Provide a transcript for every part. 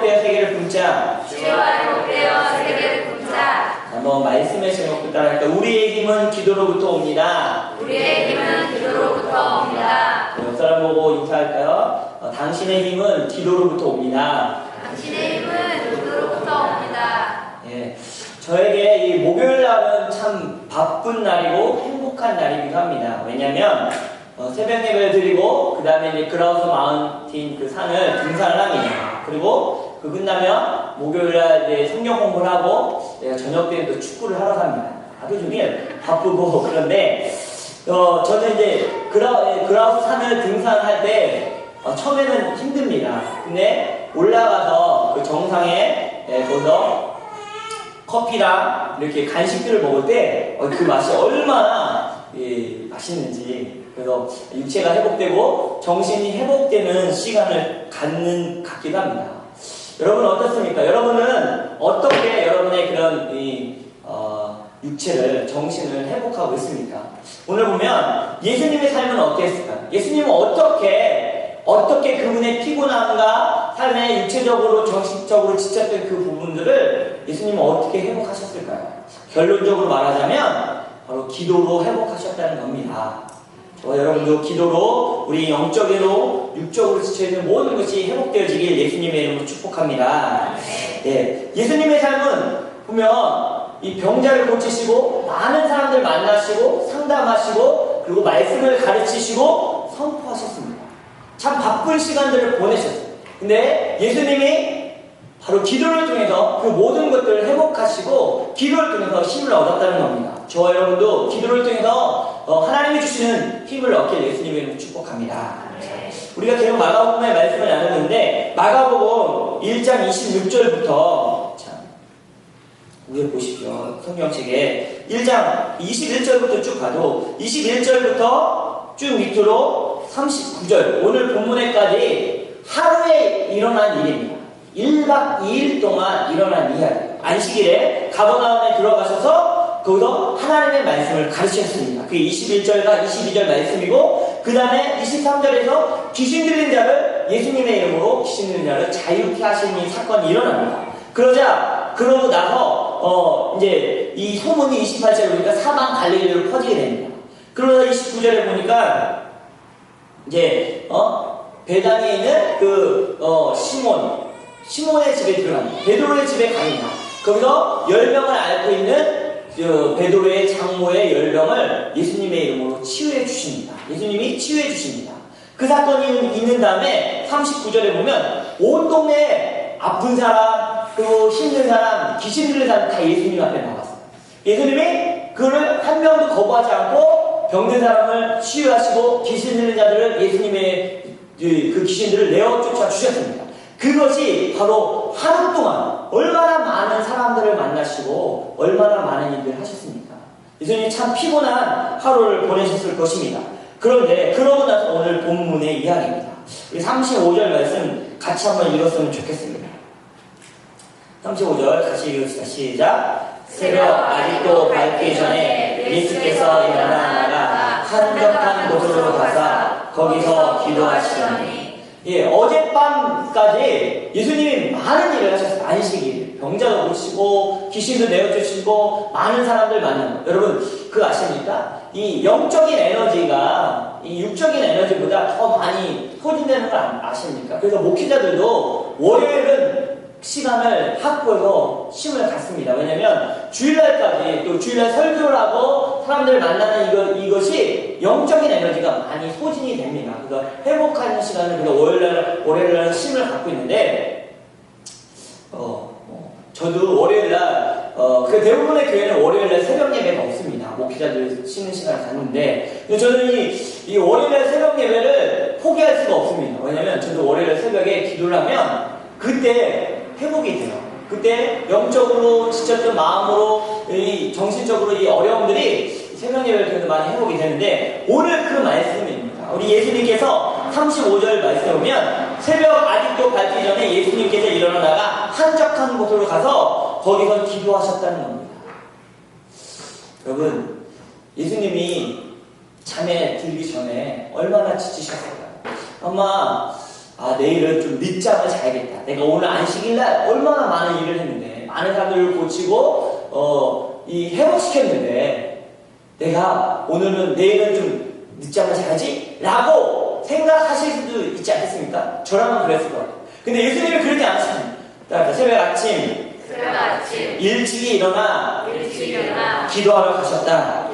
회복되어 세계를 품자. 주여 회복되어 세계를 품자. 한번 말씀의 제목을 따라할까? 우리의 힘은 기도로부터 옵니다. 우리의 힘은 기도로부터 옵니다. 옆 사람 보고 인사할까요? 당신의 힘은 기도로부터 옵니다. 당신의 힘은 기도로부터 옵니다. 예, 저에게 이 목요일 날은 참 바쁜 날이고 행복한 날이기도 합니다. 왜냐하면 새벽 예배를 드리고 그 다음에 이제 그라우스 마운틴 그 산을 등산을 합니다. 그리고 그 끝나면 목요일날 이제 성경 공부를 하고 저녁 때는 또 축구를 하러 갑니다. 하루 종일 바쁘고 그런데 저는 이제 그라우스 산을 등산할 때 처음에는 힘듭니다. 근데 올라가서 그 정상에 거기서 커피랑 이렇게 간식들을 먹을 때 그 맛이 얼마나 맛있는지, 그래서 육체가 회복되고 정신이 회복되는 시간을 갖기도 합니다. 여러분 어떻습니까? 여러분은 어떻게 여러분의 그런 육체를, 정신을 회복하고 있습니까? 오늘 보면 예수님의 삶은 어땠을까? 예수님은 어떻게 그분의 피곤함과 삶의 육체적으로, 정신적으로 지쳤던 그 부분들을 예수님은 어떻게 회복하셨을까요? 결론적으로 말하자면 바로 기도로 회복하셨다는 겁니다. 저와 여러분도 기도로 우리 영적으로, 육적으로 지쳐있는 모든 것이 회복되어지길 예수님의 이름으로 축복합니다. 네, 예수님의 삶은 보면 이 병자를 고치시고 많은 사람들 만나시고 상담하시고 그리고 말씀을 가르치시고 선포하셨습니다. 참 바쁜 시간들을 보내셨어요. 근데 예수님이 바로 기도를 통해서 그 모든 것들을 회복하시고 기도를 통해서 힘을 얻었다는 겁니다. 저와 여러분도 기도를 통해서 하나님이 주시는 힘을 얻길 예수님의 이름으로 축복합니다. 우리가 계속 마가복음의 말씀을 나누는데 마가복음 1장 26절부터 위에 보십시오. 성경책에 1장 21절부터 쭉 가도 21절부터 쭉 밑으로 39절 오늘 본문에까지 하루에 일어난 일입니다. 1박 2일 동안 일어난 이야기. 안식일에 가버나움에 들어가셔서 거기서 하나님의 말씀을 가르치셨습니다. 그게 21절과 22절 말씀이고 그 다음에 23절에서 귀신 들린 자를 예수님의 이름으로 귀신 들린 자를 자유케 하시는 이 사건이 일어납니다. 그러고 나서 이제 이 소문이 28절에 보니까 사방 갈릴리로 퍼지게 됩니다. 그러다 29절에 보니까 이제 베다니에 있는 그 시몬의 집에 들어갑니다. 베드로의 집에 갑니다. 거기서 열병을 앓고 있는 베드로의 장모의 열병을 예수님의 이름으로 치유해 주십니다. 예수님이 치유해 주십니다. 그 사건이 있는 다음에 39절에 보면 온 동네에 아픈 사람, 그리고 힘든 사람, 귀신 들린 사람 다 예수님 앞에 나왔어요. 예수님이 그를 한 명도 거부하지 않고 병든 사람을 치유하시고 귀신 들린 자들을 예수님의 그 귀신들을 내어 쫓아 주셨습니다. 그것이 바로 하루 동안 얼마나 많은 사람들을 만나시고 얼마나 많은 일들을 하셨습니까? 예수님이 참 피곤한 하루를 보내셨을 것입니다. 그런데 그러고 나서 오늘 본문의 이야기입니다. 우리 35절 말씀 같이 한번 읽었으면 좋겠습니다. 35절 같이 읽읍시다. 시작. 새벽 아직도 밝기 전에 예수께서 일어나다가 한적한 곳으로 가서 거기서 기도하시더니 어젯밤까지 예수님이 많은 일을 하셨어요. 안식일, 병자도 고치고 귀신도 내어주시고 많은 사람들 만나는 거. 여러분 그거 아십니까? 이 영적인 에너지가 이 육적인 에너지보다 더 많이 소진되는 걸 아십니까? 그래서 목회자들도 월요일은 시간을 확보해서 힘을 갖습니다. 왜냐면 주일날까지 또 주일날 설교를 하고 사람들을 만나는 이것이 영적인 에너지가 많이 소진이 됩니다. 그래서 회복하는 시간을 그래서 월요일날 힘을 갖고 있는데 저도 월요일날 그 대부분의 교회는 월요일날 새벽 예배가 없습니다. 목회자들 쉬는 시간을 갖는데 저는 이 월요일날 새벽 예배를 포기할 수가 없습니다. 왜냐면 저도 월요일날 새벽에 기도를 하면 그때 회복이 돼요. 그때 영적으로 지쳤던 마음으로 정신적으로 이 어려움들이 새벽 예배를 통해서 많이 회복이 되는데 오늘 그 말씀입니다. 우리 예수님께서 35절 말씀에 보면 새벽 아직도 밝기 전에 예수님께서 일어나다가 한적한 곳으로 가서 거기서 기도하셨다는 겁니다. 여러분 예수님이 잠에 들기 전에 얼마나 지치셨을까요? 아마 아, 내일은 좀 늦잠을 자야겠다. 내가 오늘 안식일날 얼마나 많은 일을 했는데, 많은 사람들을 고치고, 회복시켰는데, 내가 내일은 좀 늦잠을 자야지? 라고 생각하실 수도 있지 않겠습니까? 저라면 그랬을 것 같아요. 근데 예수님은 그러지 않습니다. 새벽 아침 일찍이 일어나 기도하러 가셨다.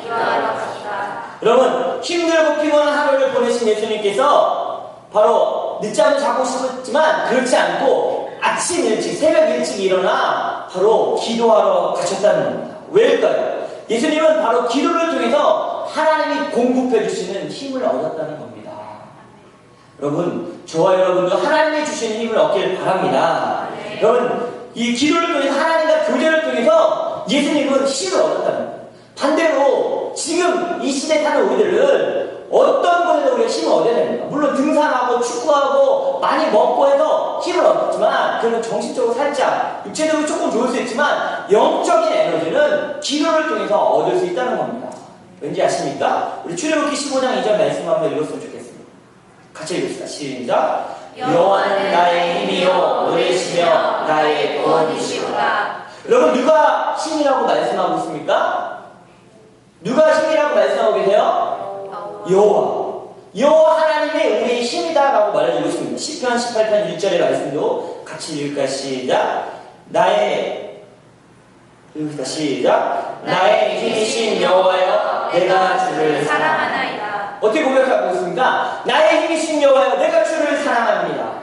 여러분, 힘들고 피곤한 하루를 보내신 예수님께서 바로 늦잠을 자고 싶었지만 그렇지 않고 아침 일찍, 새벽 일찍 일어나 바로 기도하러 가셨다는 겁니다. 왜일까요? 예수님은 바로 기도를 통해서 하나님이 공급해 주시는 힘을 얻었다는 겁니다. 여러분, 저와 여러분도 하나님이 주시는 힘을 얻길 바랍니다. 여러분, 이 기도를 통해서 하나님과 교제를 통해서 예수님은 힘을 얻었다는 겁니다. 반대로 지금 이 시대에 사는 우리들은 어떤 것에도 우리가 힘을 얻어야 됩니다. 물론 등산하고 축구하고 많이 먹고 해서 힘을 얻었지만 그러면 정신적으로 살짝 육체적으로 조금 좋을 수 있지만 영적인 에너지는 기도를 통해서 얻을 수 있다는 겁니다. 왠지 아십니까? 우리 출애굽기 15장 2절 말씀 한번 읽었으면 좋겠습니다. 같이 읽읍시다. 시작. 여호와는 나의 힘이요 노래시며 나의 구원이시로다. 여러분, 누가 힘이라고 말씀하고 있습니까? 누가 힘이라고 말씀하고 계세요? 여호와 하나님이 우리의 힘이다라고 말해주고 있습니다. 시편 18편 1절의 말씀도 같이 읽을까? 시작. 나의 힘이신 여호와여 내가 주를 사랑하나이다. 어떻게 고백하고 있습니까? 나의 힘이신 여호와여 내가 주를 사랑합니다.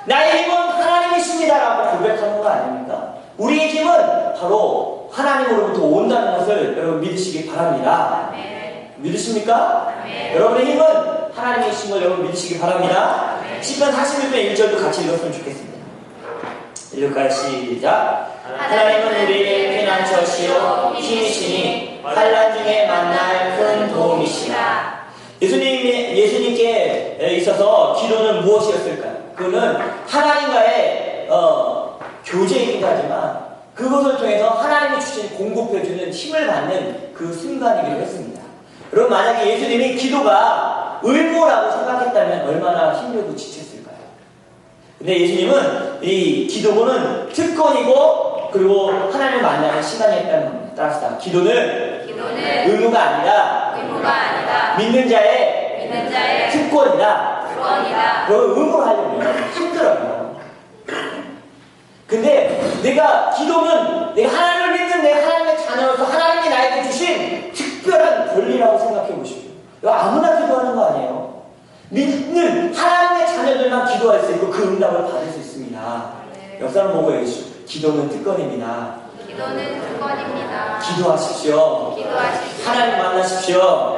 나의 힘은 하나님이십니다라고 고백하는 거 아닙니까? 우리의 힘은 바로 하나님으로부터 온다는 것을 여러분 믿으시기 바랍니다. 믿으십니까? 여러분의 힘은 하나님이신 걸 여러분 믿으시기 바랍니다. 시편 41편 1절도 같이 읽었으면 좋겠습니다. 읽을까요? 시작. 하나님은 우리의 피난처시요 힘이시니 환난 중에 만날 큰 도움이시라. 예수님께 있어서 기도는 무엇이었을까요? 그거는 하나님과의 교제이기도 하지만 그것을 통해서 하나님이 주신 공급해주는 힘을 받는 그 순간이기도 했습니다. 여러분, 만약에 예수님이 기도가 의무라고 생각했다면 얼마나 힘들고 지쳤을까요? 근데 예수님은 이 기도는 특권이고 그리고 하나님을 만나는 시간이었다는 겁니다. 따라서 기도는 의무가 아니라 믿는 자의 특권이다. 그걸 의무로 하려면 힘들어요. 근데 기도는 내가 하나님을 믿는 내 하나님의 자녀로서 하나님이 나에게 주신 특별한 권리라고 생각해 보십시오. 아무나 기도하는 거 아니에요. 믿는 하나님의 자녀들만 기도할 수 있고 그 응답을 받을 수 있습니다. 옆사람 보고 얘기하시죠. 기도는 특권입니다. 기도하십시오. 하나님 만나십시오.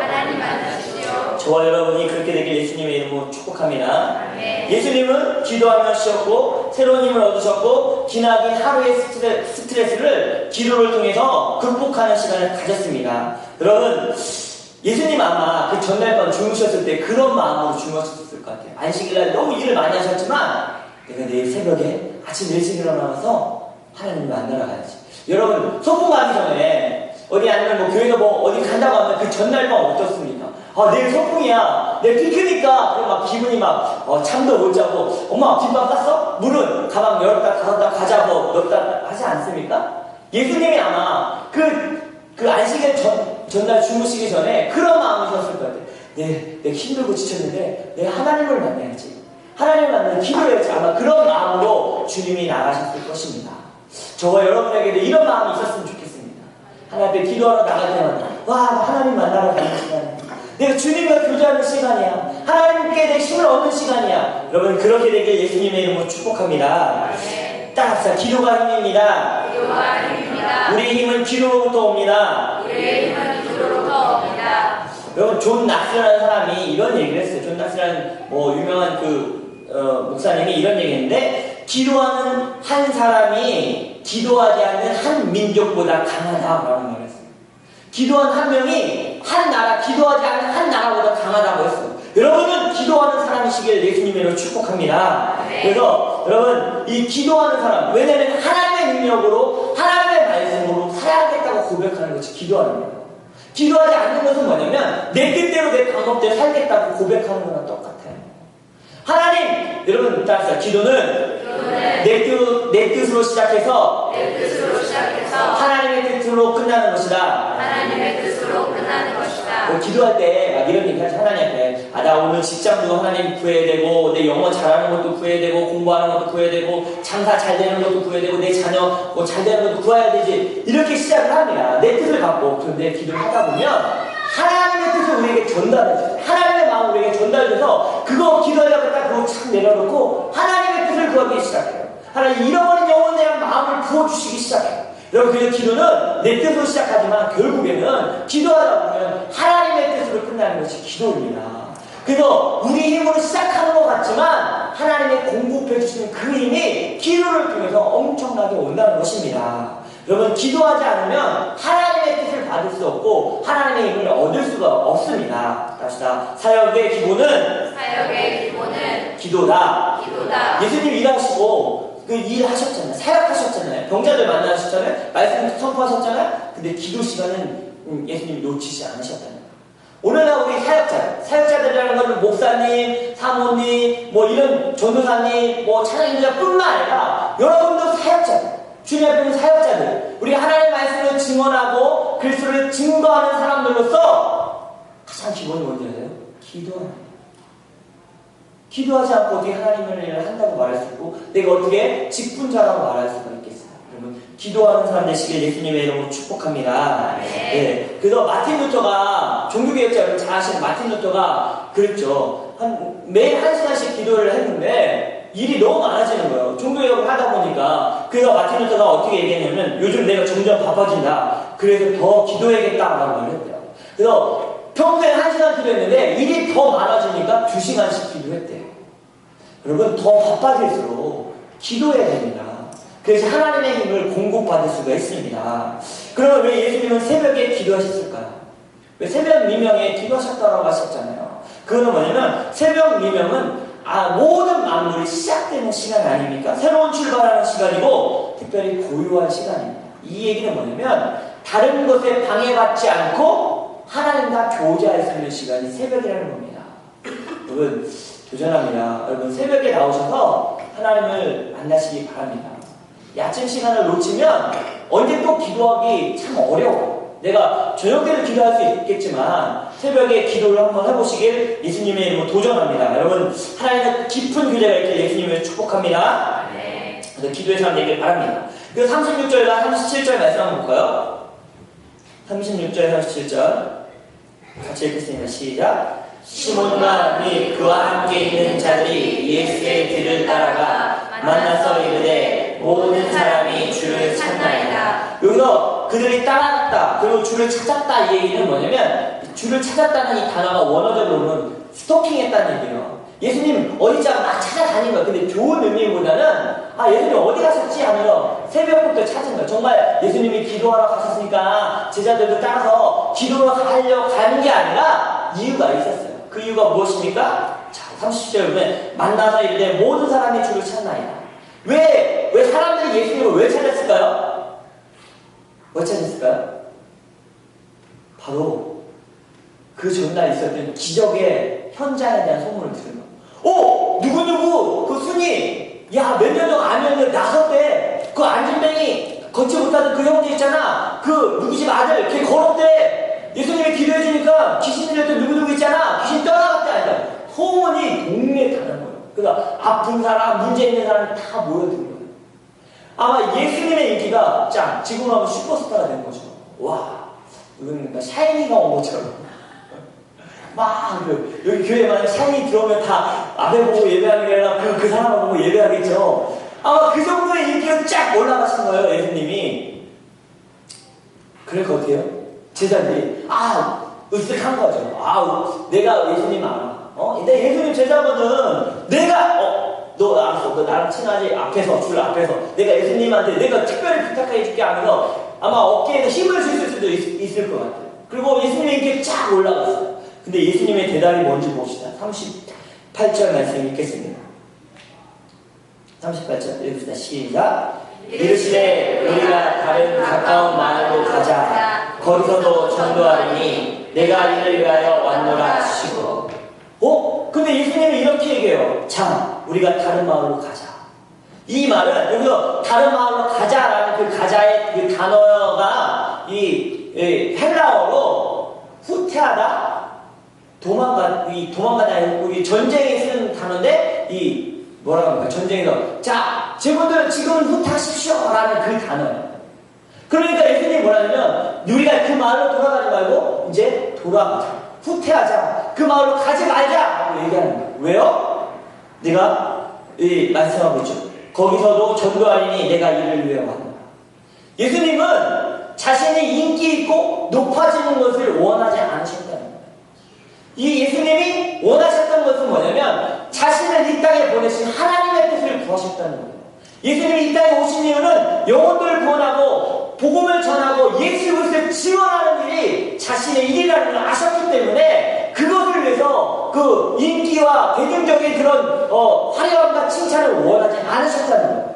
저와 여러분이 그렇게 되길 예수님의 이름으로 축복합니다. 예수님은 기도하며 쉬었고 새로운 힘을 얻으셨고 기나긴 하루의 스트레스를 기도를 통해서 극복하는 시간을 가졌습니다. 여러분, 예수님 아마 그 전날 밤 주무셨을 때 그런 마음으로 주무셨을 것 같아요. 안식일날 너무 일을 많이 하셨지만 내가 내일 새벽에 아침 일찍 일어나서 하나님을 만나러 가야지. 여러분, 소풍 가기 전에 어디 아니면 뭐 교회에서 뭐 어디 간다고 하면 그 전날 밤 어떻습니까? 아, 내일 소풍이야. 내일 피크니까. 그럼 막 기분이 막 잠도 못 자고 엄마 김밥 쌌어? 물은 가방 열었다 닫았다 과자 뭐 넣었다 하지 않습니까? 예수님이 아마 그 안식일 전날 주무시기 전에 그런 마음이셨을 것 같아요. 내가 힘들고 지쳤는데 내가 하나님을 만나야지. 하나님을 만나는 기도해야지. 아마 그런 마음으로 주님이 나가셨을 것입니다. 저와 여러분에게도 이런 마음이 있었으면 좋겠습니다. 하나님 앞에 기도하러 나갈 때마다 와, 하나님 만나러 가는 시간이야. 내가 주님과 교제하는 시간이야. 하나님께 내 힘을 얻는 시간이야. 여러분, 그렇게 되길 예수님의 이름으로 축복합니다. 따라합시다. 기도가 힘입니다. 우리의 힘은 기도로부터 옵니다. 여러분, 존 낙스라는 사람이 이런 얘기를 했어요. 존 낙스라는 유명한 목사님이 이런 얘기했는데, 기도하는 한 사람이 기도하지 않는 한 민족보다 강하다라는 말을 했어요. 기도하는 한 명이 한 나라, 기도하지 않는 한 나라보다 강하다고 했어요. 여러분은 기도하는 사람이시길 예수님으로 축복합니다. 그래서 여러분, 이 기도하는 사람, 왜냐하면 하나님의 능력으로 하나님의 말씀으로 살아야겠다고 고백하는 것이 기도하는 거예요. 기도하지 않는 것은 뭐냐면 내 뜻대로 내 방법대로 살겠다고 고백하는 거랑 똑같아요. 하나님, 여러분 따라서 기도는 내 뜻으로 시작해서 하나님의 뜻으로 끝나는 것이다. 하나님의 뜻으로 끝나는 것이다. 기도할 때 막 이런 얘기 하지. 하나님한테 나 오늘 직장도 하나님 구해야 되고, 내 영어 잘하는 것도 구해야 되고, 공부하는 것도 구해야 되고, 장사 잘 되는 것도 구해야 되고, 내 자녀 뭐 잘 되는 것도 구해야 되지. 이렇게 시작을 합니다. 내 뜻을 갖고. 그런데 기도를 하다 보면 하나님의 뜻을 우리에게 전달해줘요. 하나님의 마음을 우리에게 전달해줘서 그거 기도하려고 딱 그거 착 내려놓고 하나님의 뜻을 구하기 시작해요. 하나님 잃어버린 영혼에 대한 마음을 부어주시기 시작해요. 여러분, 그래서 기도는 내 뜻으로 시작하지만 결국에는 기도하다 보면 하나님의 뜻으로 끝나는 것이 기도입니다. 그래서 우리 힘으로 시작하는 것 같지만 하나님의 공급해 주시는 그 힘이 기도를 통해서 엄청나게 온다는 것입니다. 여러분, 기도하지 않으면 하나님의 뜻을 받을 수 없고 하나님의 힘을 얻을 수가 없습니다. 갑시다. 사역의 기본은 기도다. 예수님 일하시고 그 일하셨잖아요. 사역하셨잖아요. 병자들 만나셨잖아요. 말씀 선포하셨잖아요. 근데 기도 시간은 예수님이 놓치지 않으셨다는 거예요. 오늘날 우리 사역자들이라는 것은 목사님, 사모님, 뭐 이런 전도사님, 뭐 찬양인자뿐만 아니라 여러분도 사역자들, 주님 앞에 있는 사역자들, 우리 하나님의 말씀을 증언하고 그리스도를 증거하는 사람들로서 가장 기본이 뭔지 아세요? 기도하는 거예요. 기도하지 않고 어떻게 하나님의 일을 한다고 말할 수 있고 내가 어떻게 직분자라고 말할 수가 있겠어요? 여러분, 기도하는 사람 되시길 예수님의 이름으로 축복합니다. 네. 그래서 마틴 루터가, 종교개혁자 여러분 잘 아시는 마틴 루터가 그랬죠. 매일 1시간씩 기도를 했는데 일이 너무 많아지는 거예요. 종교개혁을 하다 보니까. 그래서 마틴 루터가 어떻게 얘기했냐면 요즘 내가 점점 바빠진다. 그래서 더 기도해야겠다라고 말을 했대요. 그래서 평소에 1시간 기도했는데 일이 더 많아지니까 2시간씩 기도했대요. 여러분, 더 바빠질수록 기도해야 됩니다. 그래서 하나님의 힘을 공급받을 수가 있습니다. 그러면 왜 예수님은 새벽에 기도하셨을까요? 왜 새벽 미명에 기도하셨다고 하셨잖아요. 그거는 뭐냐면 새벽 미명은 모든 만물이 시작되는 시간 아닙니까? 새로운 출발하는 시간이고 특별히 고요한 시간입니다. 이 얘기는 뭐냐면 다른 것에 방해받지 않고 하나님과 교제할 수 있는 시간이 새벽이라는 겁니다. 여러분, 도전합니다. 여러분, 새벽에 나오셔서 하나님을 만나시기 바랍니다. 아침 시간을 놓치면 언제 또 기도하기 참 어려워요. 내가 저녁 때도 기도할 수 있겠지만 새벽에 기도를 한번 해보시길 예수님의 이름으로 도전합니다. 여러분, 하나님의 깊은 교제가 있길 예수님을 축복합니다. 그래서 기도의 사람 되길 바랍니다. 그 36절과 37절 말씀 한번 볼까요? 36절, 37절 같이 읽겠습니다. 시작. 시몬과 및 그와 함께 있는 자들이 예수의 뒤를 따라가 만나서 이르되 모든 사람이 주를 찾나이다. 여기서 그들이 따라갔다 그리고 주를 찾았다 이 얘기는 뭐냐면 주를 찾았다는 이 단어가 원어적으로는 스토킹했다는 얘기예요. 예수님 어디자 막 찾아다닌 거예요. 근데 좋은 의미보다는 예수님 어디 가셨지 하면서 새벽부터 찾은 거예요. 정말 예수님이 기도하러 가셨으니까 제자들도 따라서 기도로 가려고 가는 게 아니라 이유가 있었어요. 그 이유가 무엇입니까? 자, 30절 보면 만나서 이르되 모든 사람이 주를 찾나이다. 왜 사람들이 예수님을 왜 찾았을까요? 왜 찾았을까요? 바로 그 전날 있었던 기적의 현장에 대한 소문을 들은 거예요. 누구누구 그 순이 몇 년 동안 아니었는데 나섰대. 그 안진뱅이 걷지 못하던 그 형제 있잖아. 그 누구 집 아들 걔 걸었대. 예수님이 기도해주니까 귀신 들렸던 누구누구 있잖아. 귀신 떠나갔대. 아니다. 소문이 동네에 가는 거예요. 그러니까 아픈 사람, 문제 있는 사람이 다 모여든 거예요. 아마 예수님의 인기가 지금 하면 슈퍼스타가 된 거죠. 와, 이건 샤이니가 온 것처럼. 여기 교회에 만약 샤이니 들어오면 다 앞에 보고 예배하는 게 아니라 그 사람을 보고 예배하겠죠. 아마 그 정도의 인기가 쫙 올라가신 거예요, 예수님이. 그럴 것 같아요. 제자들이, 으쓱한 거죠. 내가 예수님 알아. 근데 예수님 제자거든. 너 알았어. 너 나랑 친하지? 줄 앞에서. 내가 예수님한테 내가 특별히 부탁해 줄게 하면서 아마 어깨에 힘을 주실 수도 있을 것 같아요. 그리고 예수님의 인기가 쫙 올라갔어요. 근데 예수님의 대답이 뭔지 봅시다. 38절 말씀 읽겠습니다. 38절 읽읍시다. 시작. 이르시되 우리가 다른 가까운 마을로 가자. 거기서도 전도하리니 내가 이를 위하여 왔노라 하시고. 근데 예수님이 이렇게 얘기해요. 자, 우리가 다른 마을로 가자. 이 말은 여기서 다른 마을로 가자라는 그 가자의 그 단어가 이 헬라어로 후퇴하다, 도망가다, 우리 전쟁에 쓰는 단어인데 이 뭐라고 합니까? 전쟁에서 자, 제분들 지금은 후퇴하십시오라는 그 단어예요. 그러니까 예수님이 뭐라냐면 우리가 그 마을로 돌아가지 말고 이제 돌아가자. 후퇴하자. 그 마을로 가지 말자라고 얘기하는 거예요. 왜요? 내가 말씀하고 있죠. 거기서도 전도하리니 내가 이를 위해 왔노라. 예수님은 자신이 인기 있고 높아지는 것을 원하지 않으셨다는 거예요. 이 예수님이 원하셨던 것은 뭐냐면 자신을 이 땅에 보내신 하나님의 뜻을 구하셨다는 거예요. 예수님이 이 땅에 오신 이유는 영혼들을 구원하고 복음을 전하고 예수 그리스도를 지원하는 일이 자신의 일이라는 걸 아셨기 때문에 그것을 위해서 그 인기와 대중적인 그런 화려함과 칭찬을 원하지 않으셨다는 거예요.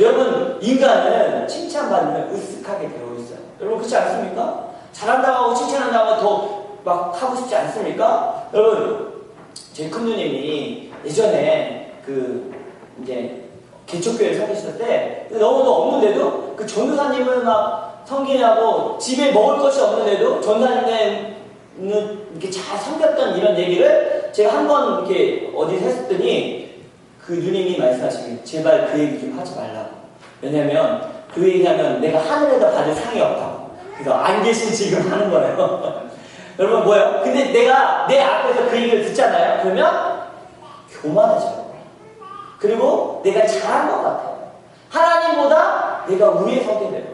여러분, 인간은 칭찬받으면 으쓱하게 되어 있어요. 여러분 그렇지 않습니까? 잘한다고 하고 칭찬한다고 하고 더 막 하고 싶지 않습니까? 여러분, 제 큰 누님이 예전에 이제 개척교회를 섬기실 때 너무도 없는데도 그 전도사님을 막 섬기냐고 집에 먹을 것이 없는데도 전도사님은 이렇게 잘 섬겼던 이런 얘기를 제가 한번 이렇게 어디서 했더니 그 누님이 말씀하시길 제발 그 얘기 좀 하지 말라고. 왜냐면 그 얘기하면 내가 하늘에다 받을 상이 없다고. 그래서 안 계신 지금 하는 거예요. 여러분 뭐예요? 근데 내가 내 앞에서 그 얘기를 듣잖아요. 그러면 교만해져요. 그리고 내가 잘한 것 같아요. 하나님보다 내가 위에 서게 돼요.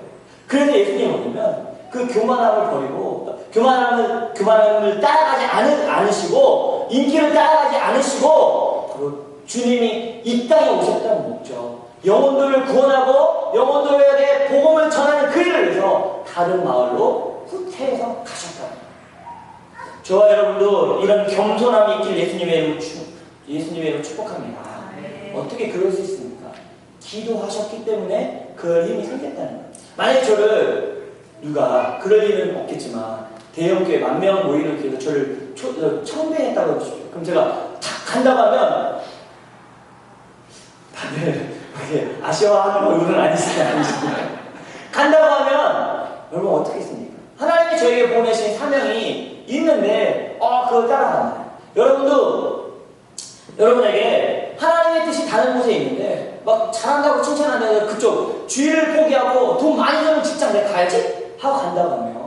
그래서 예수님이 뭐냐면 그 교만함을 버리고 교만함을 따라가지 않으시고 인기를 따라가지 않으시고 주님이 이 땅에 오셨다는 목적, 영혼들을 구원하고 영혼들에게 복음을 전하는 그 일을 위해서 다른 마을로 후퇴해서 가셨다는 거예요. 저와 여러분도 이런 겸손함이 있길 예수님의 이름으로 축복합니다. 어떻게 그럴 수 있습니까? 기도하셨기 때문에 그럴 힘이 생겼다는 거예요. 만약에 저를 누가 그럴 일은 없겠지만 대형교회 10,000명 모이는 교회에서 저를 청빙했다고 해주십시오. 그럼 제가 탁 간다고 하면 다들 그렇게 아쉬워하는 얼굴은 아니시나요? 간다고 하면 여러분 어떻게 했습니까? 하나님이 저에게 보내신 사명이 있는데 그걸 따라간다. 여러분도 여러분에게 하나님의 뜻이 다른 곳에 있는데 막 잘한다고 칭찬한다고 그쪽 주의를 포기하고 돈 많이 드는 직장 내가 가야지 하고 간다고 하면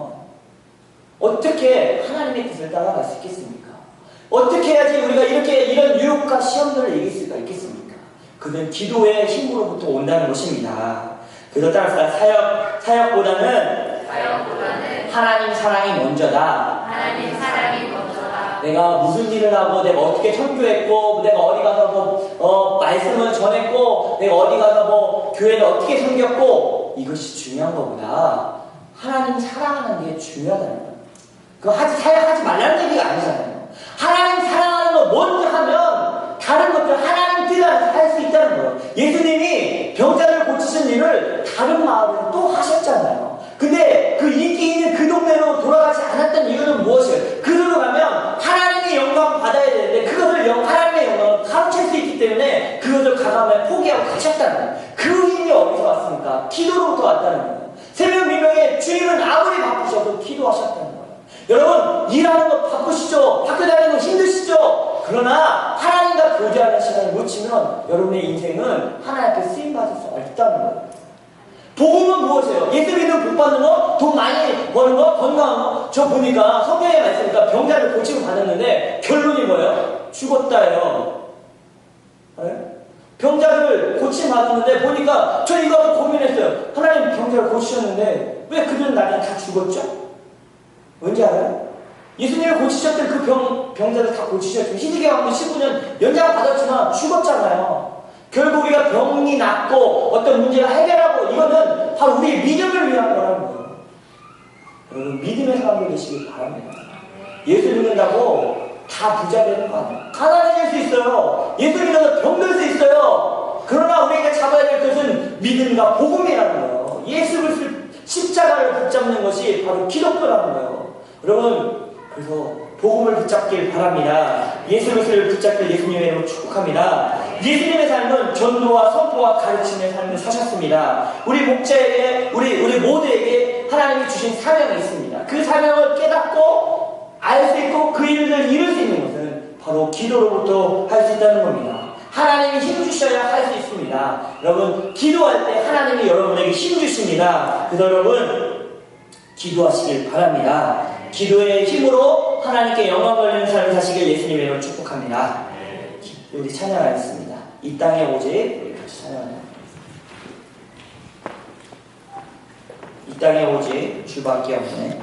어떻게 하나님의 뜻을 따라갈 수 있겠습니까? 어떻게 해야지 우리가 이런 유혹과 시험들을 이길 수가 있겠습니까? 그는 기도의 힘으로부터 온다는 것입니다. 그래서 따라서 사역보다는 하나님 사랑이 먼저다. 하나님 사랑이 먼저다. 내가 무슨 일을 하고 내가 어떻게 선교했고 내가 어디 가서 말씀을 전했고 내가 어디 가서 교회를 어떻게 섬겼고 이것이 중요한 것보다 하나님 사랑하는 게 중요하다는 거예요. 그거 사역하지 말라는 얘기가 아니잖아요. 하나님 사랑하는 거 먼저 하면 다른 것들 하나님 뜻 안에서 할 수 있다는 거예요. 예수님이 병자를 고치신 일을 다른 마을에서 또 하셨잖아요. 근데 그 인기 있는 그 동네로 돌아가지 않았던 이유는 무엇이에요? 그들로 가면 하나님의 영광 받아야 되는데 그것을 하나님의 영광을 가로챌 수 있기 때문에 그것을 가감에 포기하고 가셨다는 거예요. 그 힘이 어디서 왔습니까? 기도로부터 왔다는 거예요. 새벽 미명에 주님은 아무리 바쁘셔도 기도하셨다는 거예요. 여러분 일하는 거 바쁘시죠? 학교 다니는 거 힘드시죠? 그러나 하나님과 교제하는 시간을 놓치면 여러분의 인생은 하나님 앞에 쓰임받을 수 없다는 거예요. 복음은 무엇이에요? 예수 믿으면 복 받는 거? 돈 많이 버는 거? 건강한 거? 저 보니까 성경에 말씀이니까 병자를 고침을 받았는데 결론이 뭐예요? 죽었다예요. 네? 병자를 고침 받았는데 보니까 저 이거 고민했어요. 하나님 병자를 고치셨는데 왜 그들은 나중에 다 죽었죠? 뭔지 알아요? 예수님을 고치셨던 그 병자를 다 고치셨죠. 희지개 왕도 19년 연장 받았지만 죽었잖아요. 결국 우리가 병이 낫고 어떤 문제가 해결하고 이거는 바로 우리의 믿음을 위한 거라는 거예요. 여러분 믿음의 사람들 되시길 바랍니다. 예수 믿는다고 다 부자 되는 거 아니에요. 가난해질 수 있어요. 예수 믿어서 병들 수 있어요. 그러나 우리가 잡아야 될 것은 믿음과 복음이라는 거예요. 예수 그리스도 십자가를 붙잡는 것이 바로 기독교라는 거예요. 여러분 그래서 복음을 붙잡길 바랍니다. 예수 그리스도를 붙잡길 예수님의 이름으로 축복합니다. 예수님의 삶은 전도와 선포와 가르침의 삶을 사셨습니다. 우리 목자에게 우리 모두에게 하나님이 주신 사명이 있습니다. 그 사명을 깨닫고 알 수 있고 그 일을 이룰 수 있는 것은 바로 기도로부터 할 수 있다는 겁니다. 하나님이 힘 주셔야 할 수 있습니다. 여러분, 기도할 때 하나님이 여러분에게 힘 주십니다. 그래서 여러분, 기도하시길 바랍니다. 기도의 힘으로 하나님께 영광 걸리는 삶을 사시길 예수님의 이름으로 축복합니다. 우리 찬양하겠습니다. 이 땅에 오직, 우리 같이 찬양해요. 이 땅에 오직 주밖에 없네.